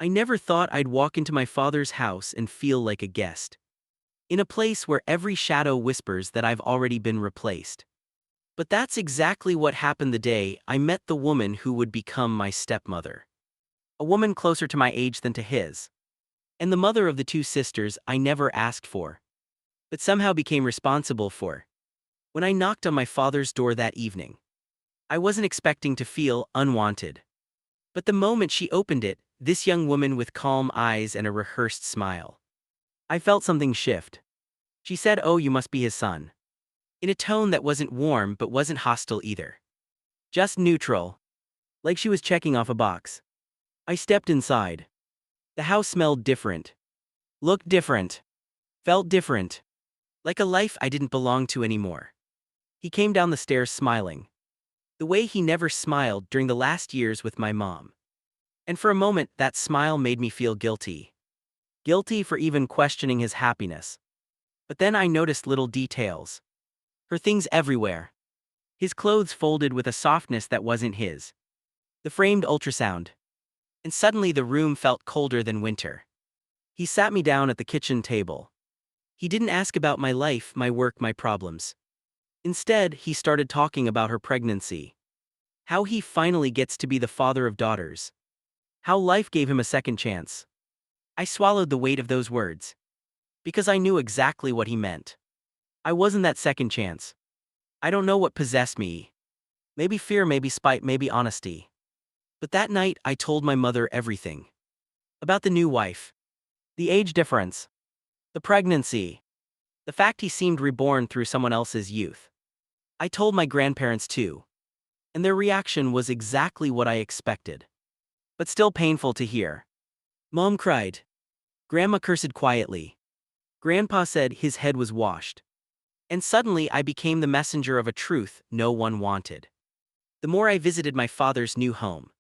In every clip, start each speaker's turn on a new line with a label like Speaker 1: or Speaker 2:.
Speaker 1: I never thought I'd walk into my father's house and feel like a guest. In a place where every shadow whispers that I've already been replaced. But that's exactly what happened the day I met the woman who would become my stepmother. A woman closer to my age than to his. And the mother of the two sisters I never asked for, but somehow became responsible for. When I knocked on my father's door that evening, I wasn't expecting to feel unwanted. But the moment she opened it, this young woman with calm eyes and a rehearsed smile, I felt something shift. She said, "Oh, you must be his son." In a tone that wasn't warm but wasn't hostile either. Just neutral. Like she was checking off a box. I stepped inside. The house smelled different. Looked different. Felt different. Like a life I didn't belong to anymore. He came down the stairs smiling. The way he never smiled during the last years with my mom. And for a moment, that smile made me feel guilty. Guilty for even questioning his happiness. But then I noticed little details. Her things everywhere. His clothes folded with a softness that wasn't his. The framed ultrasound. And suddenly the room felt colder than winter. He sat me down at the kitchen table. He didn't ask about my life, my work, my problems. Instead, he started talking about her pregnancy. How he finally gets to be the father of daughters. How life gave him a second chance. I swallowed the weight of those words. Because I knew exactly what he meant. I wasn't that second chance. I don't know what possessed me. Maybe fear, maybe spite, maybe honesty. But that night, I told my mother everything. About the new wife. The age difference. The pregnancy. The fact he seemed reborn through someone else's youth. I told my grandparents too. And their reaction was exactly what I expected. But still painful to hear. Mom cried. Grandma cursed quietly. Grandpa said his head was washed. And suddenly I became the messenger of a truth no one wanted. The more I visited my father's new home,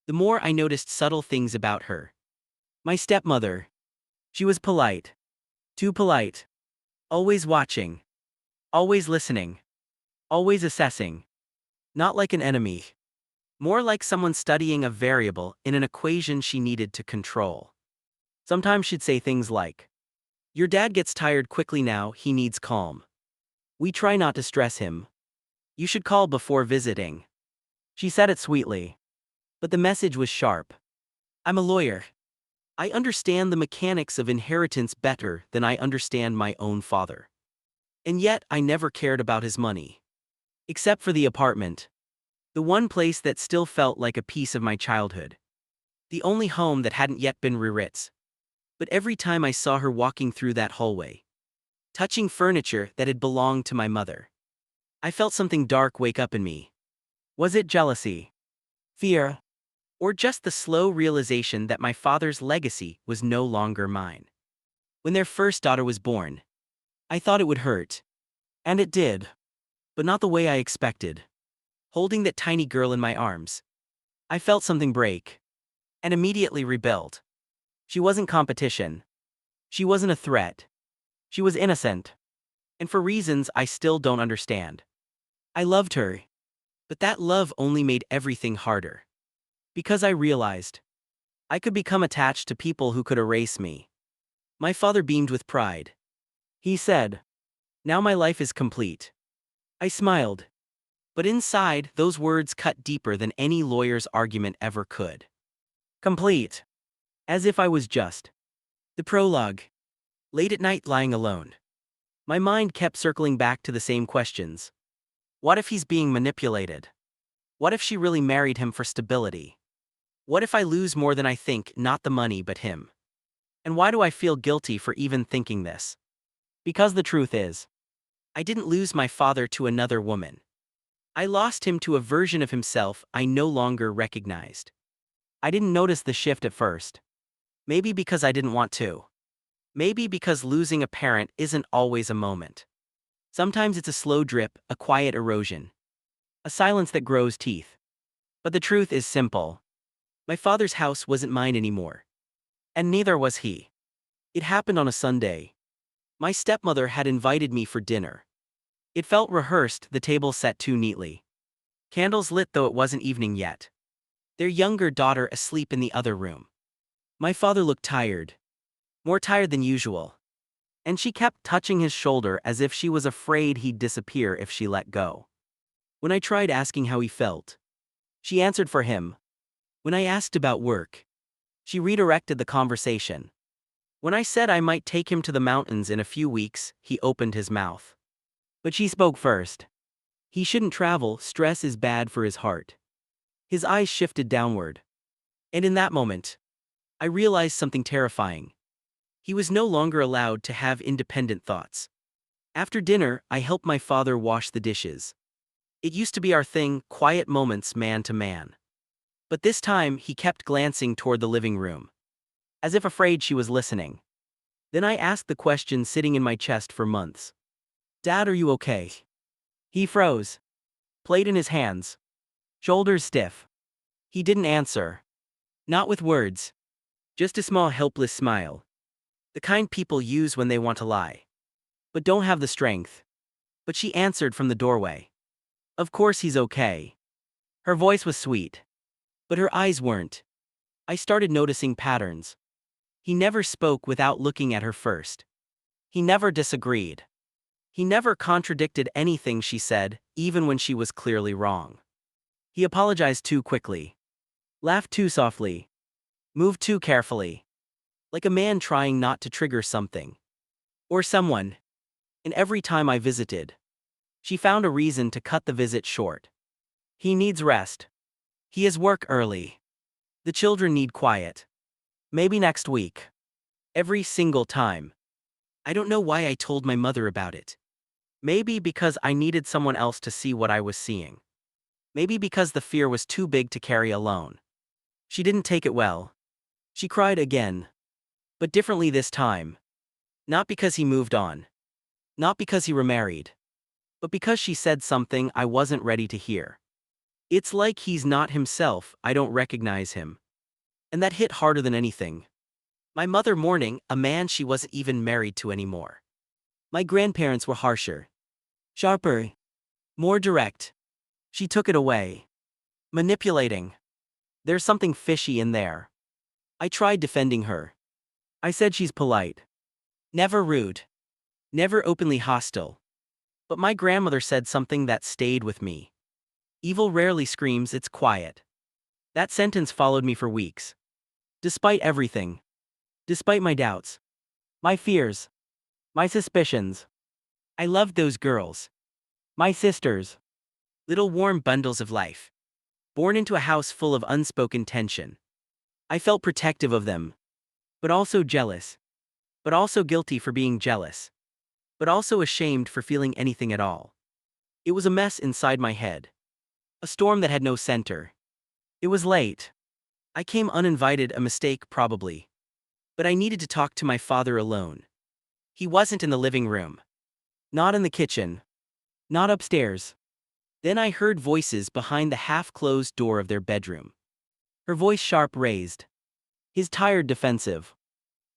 Speaker 1: the more I noticed subtle things about her. My stepmother. She was polite. Too polite. Always watching. Always listening. Always assessing. Not like an enemy. More like someone studying a variable in an equation she needed to control. Sometimes she'd say things like, "Your dad gets tired quickly now, he needs calm. We try not to stress him. You should call before visiting." She said it sweetly. But the message was sharp. I'm a lawyer. I understand the mechanics of inheritance better than I understand my own father. And yet I never cared about his money. Except for the apartment. The one place that still felt like a piece of my childhood. The only home that hadn't yet been rewritten. But every time I saw her walking through that hallway, touching furniture that had belonged to my mother, I felt something dark wake up in me. Was it jealousy? Fear? Or just the slow realization that my father's legacy was no longer mine? When their first daughter was born, I thought it would hurt. And it did. But not the way I expected. Holding that tiny girl in my arms, I felt something break. And immediately rebuild. She wasn't competition. She wasn't a threat. She was innocent. And for reasons I still don't understand. I loved her. But that love only made everything harder. Because I realized I could become attached to people who could erase me. My father beamed with pride. He said, "Now my life is complete." I smiled. But inside, those words cut deeper than any lawyer's argument ever could. Complete. As if I was just. The prologue. Late at night, lying alone. My mind kept circling back to the same questions. What if he's being manipulated? What if she really married him for stability? What if I lose more than I think, not the money but him? And why do I feel guilty for even thinking this? Because the truth is, I didn't lose my father to another woman. I lost him to a version of himself I no longer recognized. I didn't notice the shift at first. Maybe because I didn't want to. Maybe because losing a parent isn't always a moment. Sometimes it's a slow drip, a quiet erosion. A silence that grows teeth. But the truth is simple. My father's house wasn't mine anymore. And neither was he. It happened on a Sunday. My stepmother had invited me for dinner. It felt rehearsed, the table set too neatly. Candles lit though it wasn't evening yet. Their younger daughter asleep in the other room. My father looked tired, more tired than usual, and she kept touching his shoulder as if she was afraid he'd disappear if she let go. When I tried asking how he felt, she answered for him. When I asked about work, she redirected the conversation. When I said I might take him to the mountains in a few weeks, he opened his mouth. But she spoke first. He shouldn't travel, stress is bad for his heart. His eyes shifted downward. And in that moment, I realized something terrifying. He was no longer allowed to have independent thoughts. After dinner, I helped my father wash the dishes. It used to be our thing, quiet moments man to man. But this time, he kept glancing toward the living room, as if afraid she was listening. Then I asked the question sitting in my chest for months. Dad, are you okay? He froze, plate in his hands, shoulders stiff. He didn't answer. Not with words. Just a small helpless smile. The kind people use when they want to lie, but don't have the strength. But she answered from the doorway. Of course he's okay. Her voice was sweet, but her eyes weren't. I started noticing patterns. He never spoke without looking at her first. He never disagreed. He never contradicted anything she said, even when she was clearly wrong. He apologized too quickly, laughed too softly, moved too carefully, like a man trying not to trigger something or someone. And every time I visited, she found a reason to cut the visit short. He needs rest. He has work early. The children need quiet. Maybe next week. Every single time. I don't know why I told my mother about it. Maybe because I needed someone else to see what I was seeing. Maybe because the fear was too big to carry alone. She didn't take it well. She cried again. But differently this time. Not because he moved on. Not because he remarried. But because she said something I wasn't ready to hear. It's like he's not himself, I don't recognize him. And that hit harder than anything. My mother mourning a man she wasn't even married to anymore. My grandparents were harsher. Sharper. More direct. She took it away. Manipulating. There's something fishy in there. I tried defending her. I said she's polite. Never rude. Never openly hostile. But my grandmother said something that stayed with me. Evil rarely screams, it's quiet. That sentence followed me for weeks. Despite everything. Despite my doubts. My fears. My suspicions. I loved those girls. My sisters. Little warm bundles of life. Born into a house full of unspoken tension. I felt protective of them. But also jealous. But also guilty for being jealous. But also ashamed for feeling anything at all. It was a mess inside my head. A storm that had no center. It was late. I came uninvited, a mistake probably. But I needed to talk to my father alone. He wasn't in the living room. Not in the kitchen. Not upstairs. Then I heard voices behind the half-closed door of their bedroom. Her voice sharp raised. His tired defensive.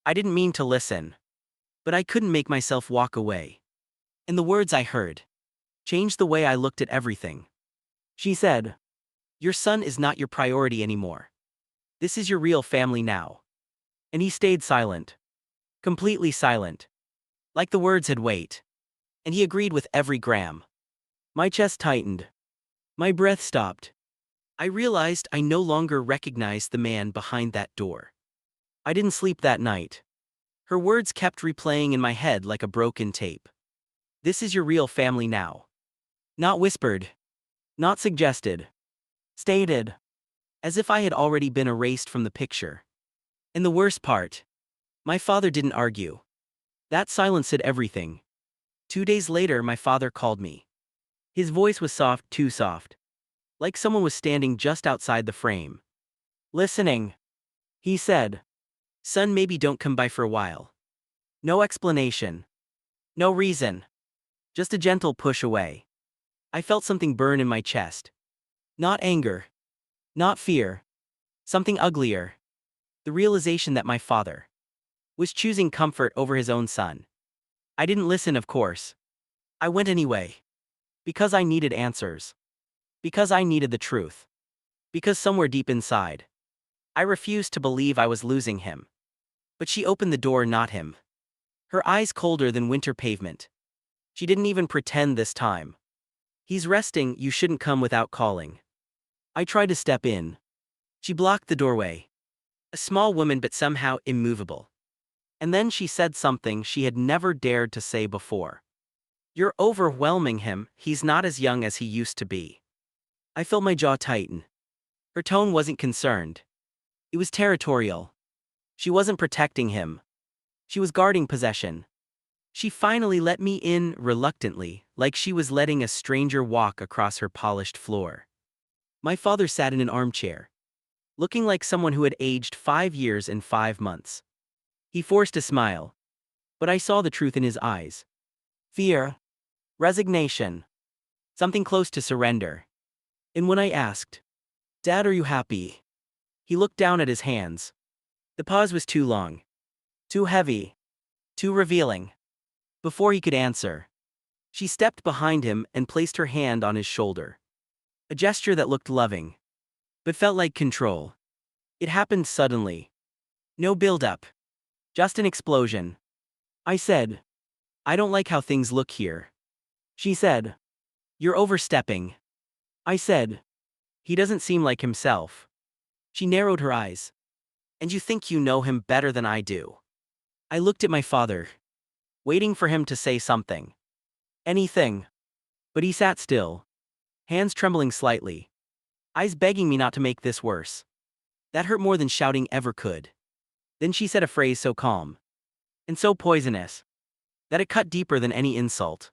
Speaker 1: I didn't mean to listen. But I couldn't make myself walk away. And the words I heard changed the way I looked at everything. She said, "Your son is not your priority anymore. This is your real family now." And he stayed silent. Completely silent. Like the words had weight. And he agreed with every gram. My chest tightened. My breath stopped. I realized I no longer recognized the man behind that door. I didn't sleep that night. Her words kept replaying in my head like a broken tape. This is your real family now. Not whispered. Not suggested. Stated. As if I had already been erased from the picture. And the worst part. My father didn't argue. That silence said everything. 2 days later, my father called me. His voice was soft, too soft. Like someone was standing just outside the frame. Listening. He said, "Son, maybe don't come by for a while." No explanation. No reason. Just a gentle push away. I felt something burn in my chest. Not anger. Not fear. Something uglier. The realization that my father was choosing comfort over his own son. I didn't listen, of course. I went anyway. Because I needed answers. Because I needed the truth. Because somewhere deep inside, I refused to believe I was losing him. But she opened the door, not him. Her eyes colder than winter pavement. She didn't even pretend this time. He's resting, you shouldn't come without calling. I tried to step in. She blocked the doorway. A small woman but somehow immovable. And then she said something she had never dared to say before. You're overwhelming him, he's not as young as he used to be. I felt my jaw tighten. Her tone wasn't concerned. It was territorial. She wasn't protecting him. She was guarding possession. She finally let me in reluctantly, like she was letting a stranger walk across her polished floor. My father sat in an armchair, looking like someone who had aged 5 years and 5 months. He forced a smile. But I saw the truth in his eyes. Fear. Resignation. Something close to surrender. And when I asked, Dad, are you happy? He looked down at his hands. The pause was too long. Too heavy. Too revealing. Before he could answer, she stepped behind him and placed her hand on his shoulder. A gesture that looked loving, but felt like control. It happened suddenly. No build-up. Just an explosion. I said, I don't like how things look here. She said, you're overstepping. I said, he doesn't seem like himself. She narrowed her eyes. And you think you know him better than I do. I looked at my father, waiting for him to say something. Anything. But he sat still, hands trembling slightly, eyes begging me not to make this worse. That hurt more than shouting ever could. Then she said a phrase so calm and so poisonous that it cut deeper than any insult.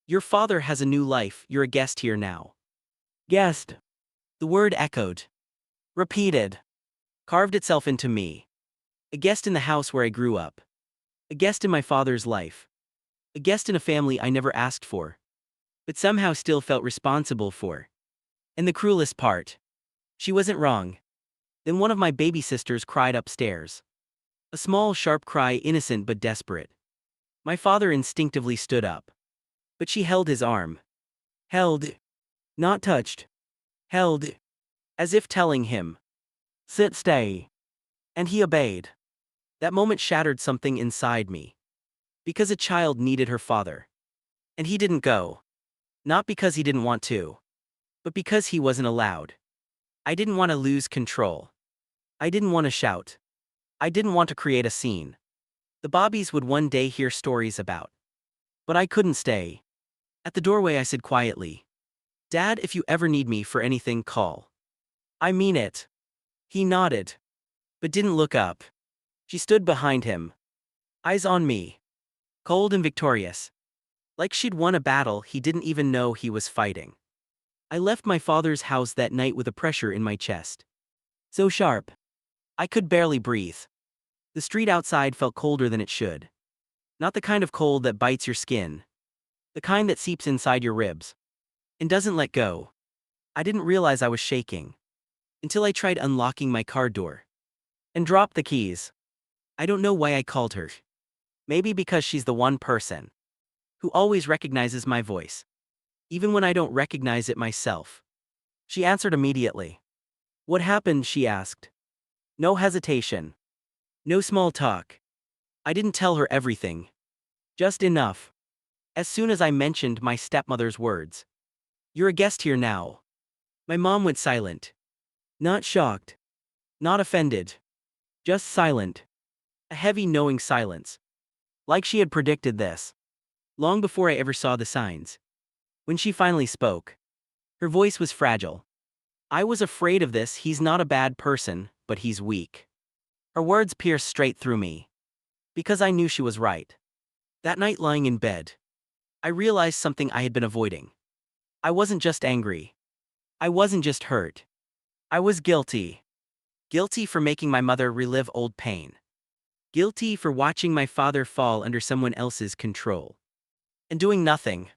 Speaker 1: Your father has a new life, you're a guest here now. Guest. The word echoed. Repeated. Carved itself into me. A guest in the house where I grew up. A guest in my father's life. A guest in a family I never asked for, but somehow still felt responsible for. And the cruelest part. She wasn't wrong. Then one of my baby sisters cried upstairs. A small, sharp cry, innocent but desperate. My father instinctively stood up. But she held his arm. Held. Not touched. Held. As if telling him, sit, stay. And he obeyed. That moment shattered something inside me. Because a child needed her father. And he didn't go. Not because he didn't want to, but because he wasn't allowed. I didn't want to lose control. I didn't want to shout. I didn't want to create a scene the Bobbies would one day hear stories about. But I couldn't stay. At the doorway I said quietly, Dad, if you ever need me for anything, call. I mean it. He nodded, but didn't look up. She stood behind him, eyes on me, cold and victorious. Like she'd won a battle he didn't even know he was fighting. I left my father's house that night with a pressure in my chest. So sharp. I could barely breathe. The street outside felt colder than it should. Not the kind of cold that bites your skin. The kind that seeps inside your ribs. And doesn't let go. I didn't realize I was shaking. Until I tried unlocking my car door. And dropped the keys. I don't know why I called her. Maybe because she's the one person who always recognizes my voice. Even when I don't recognize it myself. She answered immediately. What happened? She asked. No hesitation. No small talk. I didn't tell her everything. Just enough. As soon as I mentioned my stepmother's words. You're a guest here now. My mom went silent. Not shocked. Not offended. Just silent. A heavy, knowing silence. Like she had predicted this. Long before I ever saw the signs. When she finally spoke. Her voice was fragile. I was afraid of this. He's not a bad person, but he's weak. Her words pierced straight through me. Because I knew she was right. That night lying in bed, I realized something I had been avoiding. I wasn't just angry. I wasn't just hurt. I was guilty. Guilty for making my mother relive old pain. Guilty for watching my father fall under someone else's control. And doing nothing.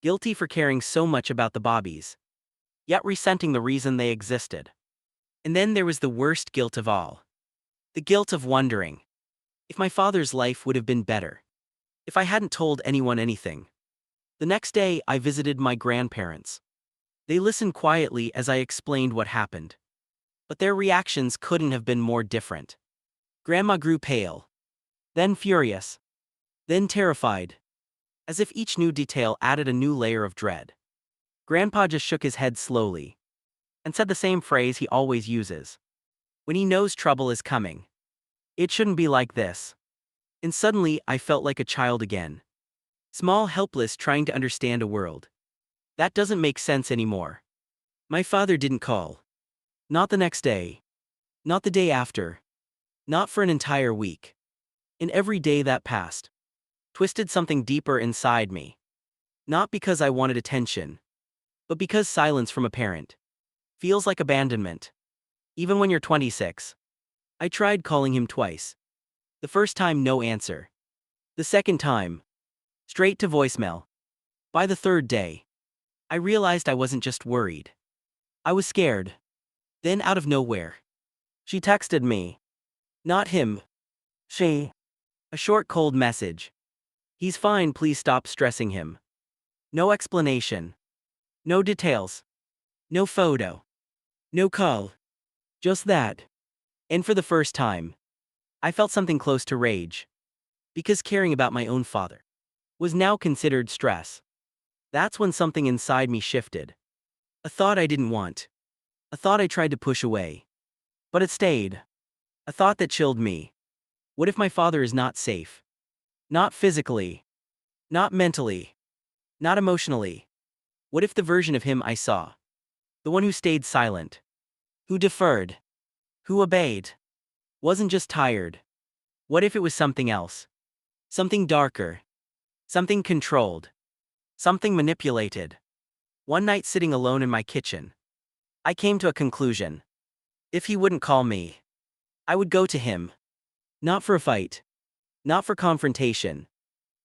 Speaker 1: Guilty for caring so much about the Bobbies. Yet resenting the reason they existed. And then there was the worst guilt of all. The guilt of wondering if my father's life would have been better if I hadn't told anyone anything. The next day, I visited my grandparents. They listened quietly as I explained what happened. But their reactions couldn't have been more different. Grandma grew pale, then furious, then terrified, as if each new detail added a new layer of dread. Grandpa just shook his head slowly and said the same phrase he always uses when he knows trouble is coming. It shouldn't be like this. And suddenly, I felt like a child again. Small, helpless, trying to understand a world that doesn't make sense anymore. My father didn't call. Not the next day. Not the day after. Not for an entire week. And every day that passed twisted something deeper inside me. Not because I wanted attention, but because silence from a parent feels like abandonment. Even when you're 26. I tried calling him twice. The first time, no answer. The second time, straight to voicemail. By the third day, I realized I wasn't just worried. I was scared. Then, out of nowhere, she texted me. Not him. She. A short, cold message. He's fine, please stop stressing him. No explanation. No details. No photo. No call. Just that. And for the first time, I felt something close to rage. Because caring about my own father was now considered stress. That's when something inside me shifted. A thought I didn't want. A thought I tried to push away. But it stayed. A thought that chilled me. What if my father is not safe? Not physically. Not mentally. Not emotionally. What if the version of him I saw, the one who stayed silent, who deferred, who obeyed, wasn't just tired? What if it was something else? Something darker. Something controlled. Something manipulated. One night, sitting alone in my kitchen, I came to a conclusion. If he wouldn't call me, I would go to him. Not for a fight. Not for confrontation.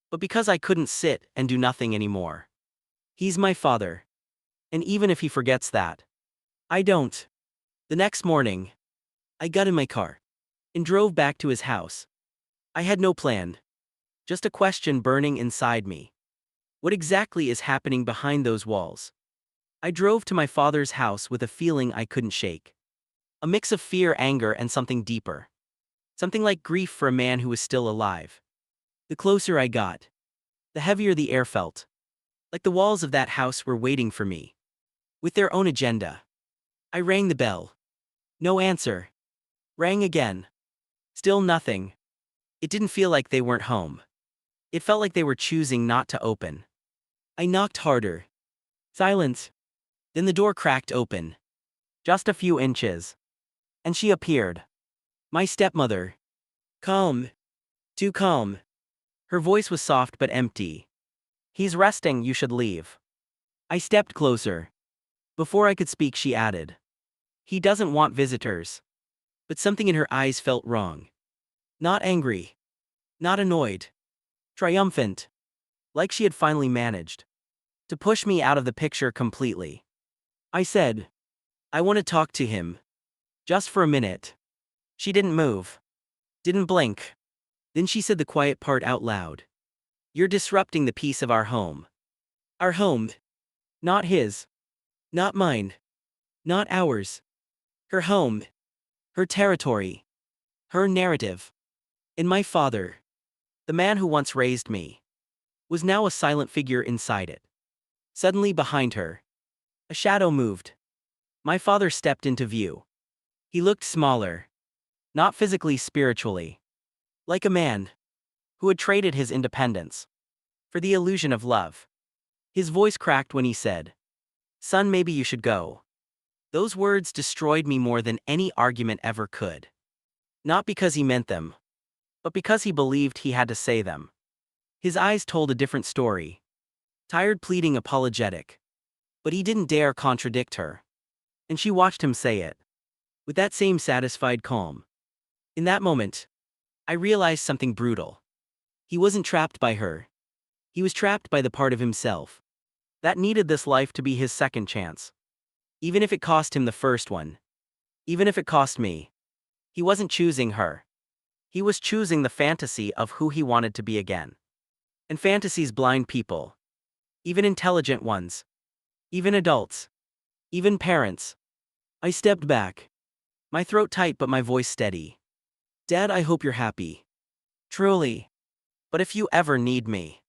Speaker 1: But because I couldn't sit and do nothing anymore. He's my father. And even if he forgets that, I don't. The next morning, I got in my car and drove back to his house. I had no plan. Just a question burning inside me. What exactly is happening behind those walls? I drove to my father's house with a feeling I couldn't shake. A mix of fear, anger, and something deeper. Something like grief for a man who was still alive. The closer I got, the heavier the air felt. Like the walls of that house were waiting for me. With their own agenda. I rang the bell. No answer. Rang again. Still nothing. It didn't feel like they weren't home. It felt like they were choosing not to open. I knocked harder. Silence. Then the door cracked open. Just a few inches. And she appeared. My stepmother. Calm. Too calm. Her voice was soft but empty. He's resting, you should leave. I stepped closer. Before I could speak, she added. He doesn't want visitors. But something in her eyes felt wrong. Not angry. Not annoyed. Triumphant. Like she had finally managed to push me out of the picture completely. I said, I want to talk to him. Just for a minute. She didn't move. Didn't blink. Then she said the quiet part out loud. You're disrupting the peace of our home. Our home. Not his. Not mine. Not ours. Her home. Her territory. Her narrative. And my father, the man who once raised me, was now a silent figure inside it. Suddenly behind her, a shadow moved. My father stepped into view. He looked smaller. Not physically, spiritually. Like a man who had traded his independence for the illusion of love. His voice cracked when he said, Son, maybe you should go. Those words destroyed me more than any argument ever could. Not because he meant them, but because he believed he had to say them. His eyes told a different story. Tired, pleading, apologetic. But he didn't dare contradict her. And she watched him say it. With that same satisfied calm. In that moment, I realized something brutal. He wasn't trapped by her. He was trapped by the part of himself that needed this life to be his second chance. Even if it cost him the first one. Even if it cost me. He wasn't choosing her. He was choosing the fantasy of who he wanted to be again. And fantasies blind people. Even intelligent ones. Even adults. Even parents. I stepped back. My throat tight but my voice steady. Dad, I hope you're happy. Truly. But if you ever need me.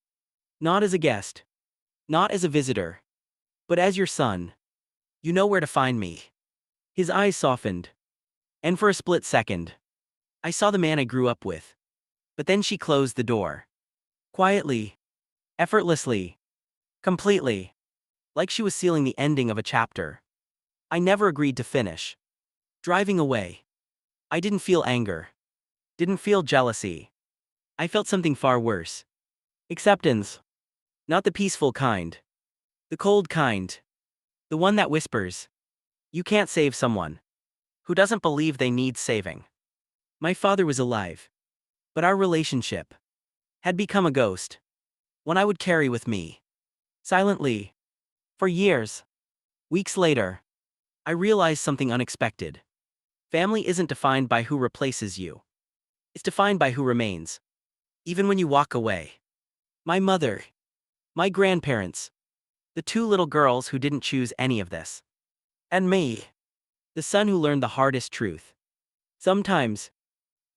Speaker 1: Not as a guest. Not as a visitor. But as your son. You know where to find me. His eyes softened. And for a split second, I saw the man I grew up with. But then she closed the door. Quietly. Effortlessly. Completely. Like she was sealing the ending of a chapter I never agreed to finish. Driving away. I didn't feel anger. Didn't feel jealousy. I felt something far worse. Acceptance. Not the peaceful kind. The cold kind. The one that whispers. You can't save someone who doesn't believe they need saving. My father was alive. But our relationship had become a ghost. One I would carry with me. Silently. For years. Weeks later. I realized something unexpected. Family isn't defined by who replaces you. It's defined by who remains. Even when you walk away. My mother. My grandparents. The two little girls who didn't choose any of this. And me. The son who learned the hardest truth. Sometimes.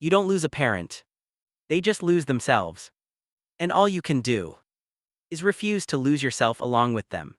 Speaker 1: You don't lose a parent. They just lose themselves. And all you can do is refuse to lose yourself along with them.